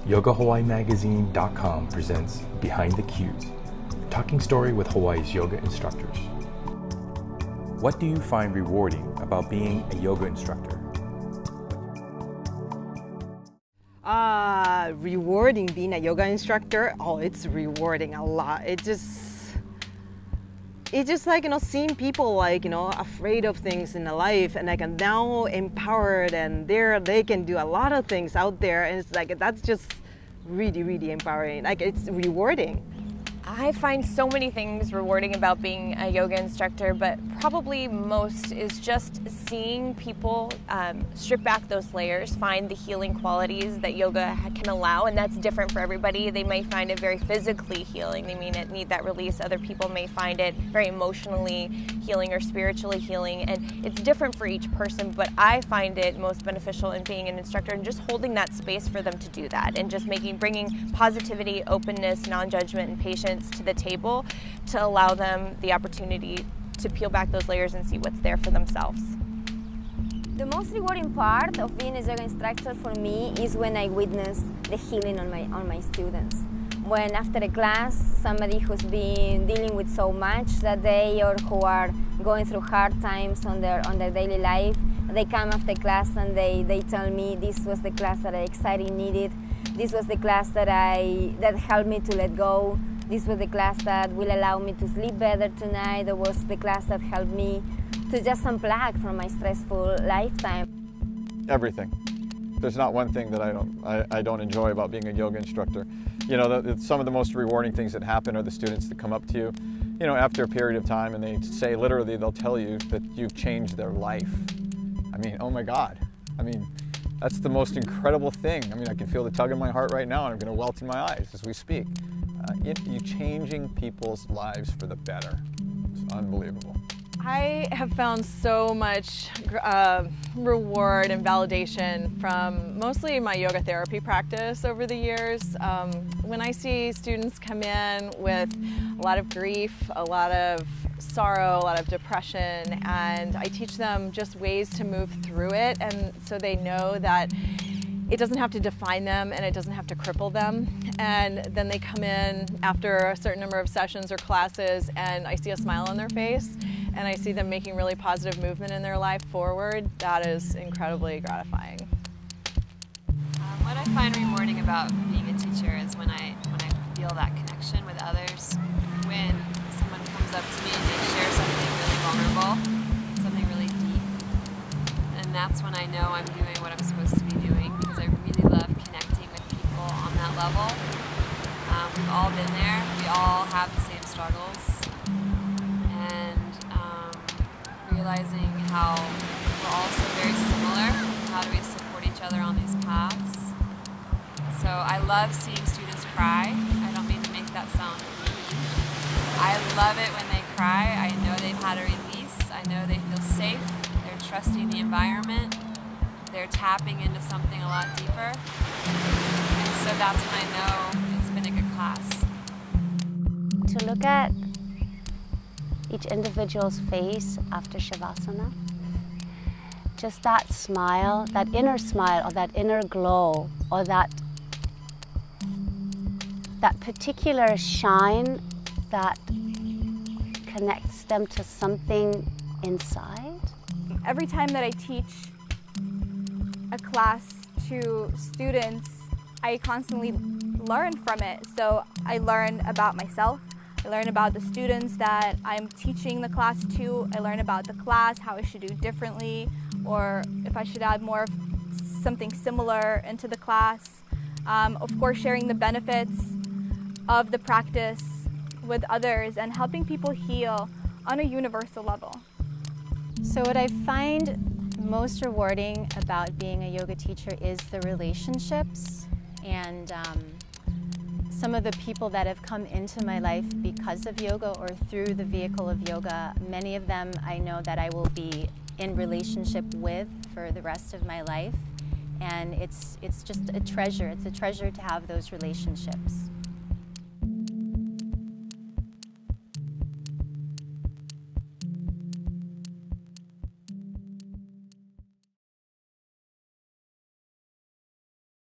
YogaHawaiiMagazine.com presents Behind the Cues, talking story with Hawaii's yoga instructors. What do you find rewarding about being a yoga instructor? Rewarding being a yoga instructor. Oh, it's rewarding a lot. It's just like, seeing people like, afraid of things in their life and like now empowered and they can do a lot of things out there, and it's like, that's just really, really empowering. Like, it's rewarding. I find so many things rewarding about being a yoga instructor, but probably most is just seeing people strip back those layers, find the healing qualities that yoga can allow, and that's different for everybody. They may find it very physically healing. They may need that release. Other people may find it very emotionally healing or spiritually healing, and it's different for each person, but I find it most beneficial in being an instructor and just holding that space for them to do that, and just bringing positivity, openness, non-judgment, and patience to the table to allow them the opportunity to peel back those layers and see what's there for themselves. The most rewarding part of being a yoga instructor for me is when I witness the healing on my students. When after a class, somebody who's been dealing with so much that day, or who are going through hard times on their daily life, they come after class and they tell me, this was the class that I exactly needed. This was the class that helped me to let go. This was the class that will allow me to sleep better tonight. It was the class that helped me to just unplug from my stressful lifetime. Everything. There's not one thing that I don't enjoy about being a yoga instructor. Some of the most rewarding things that happen are the students that come up to you, after a period of time, and they say, literally, they'll tell you that you've changed their life. I mean, oh my God. I mean, that's the most incredible thing. I mean, I can feel the tug in my heart right now, and I'm going to welt in my eyes as we speak. You're changing people's lives for the better. It's unbelievable. I have found so much reward and validation from mostly my yoga therapy practice over the years. When I see students come in with a lot of grief, a lot of sorrow, a lot of depression, and I teach them just ways to move through it, and so they know that it doesn't have to define them and it doesn't have to cripple them. And then they come in after a certain number of sessions or classes, and I see a smile on their face, and I see them making really positive movement in their life forward. That is incredibly gratifying. What I find rewarding about being a teacher is when I feel that connection with others. When someone comes up to me and they share something really vulnerable, something really deep, and that's when I know I'm doing what I'm supposed to be doing, because I really love connecting with people on that level. We've all been there. We all have the same struggles, and realizing how we're all so very similar. How do we support each other on these paths? So I love seeing students cry. I don't mean to make that sound mean. I love it when they cry. I know they've had a release. I know they feel safe. They're trusting the environment. They're tapping into something a lot deeper. And so that's when I know it's been a good class. To look at each individual's face after Shavasana, just that smile, that inner smile, or that inner glow, or that particular shine that connects them to something inside. Every time that I teach a class to students, I constantly learn from it. So I learn about myself, I learn about the students that I'm teaching the class to, I learn about the class, how I should do differently, or if I should add more of something similar into the class. Of course, sharing the benefits of the practice with others and helping people heal on a universal level. So what I find most rewarding about being a yoga teacher is the relationships, and some of the people that have come into my life because of yoga or through the vehicle of yoga. Many of them I know that I will be in relationship with for the rest of my life, and it's just a treasure. It's a treasure to have those relationships.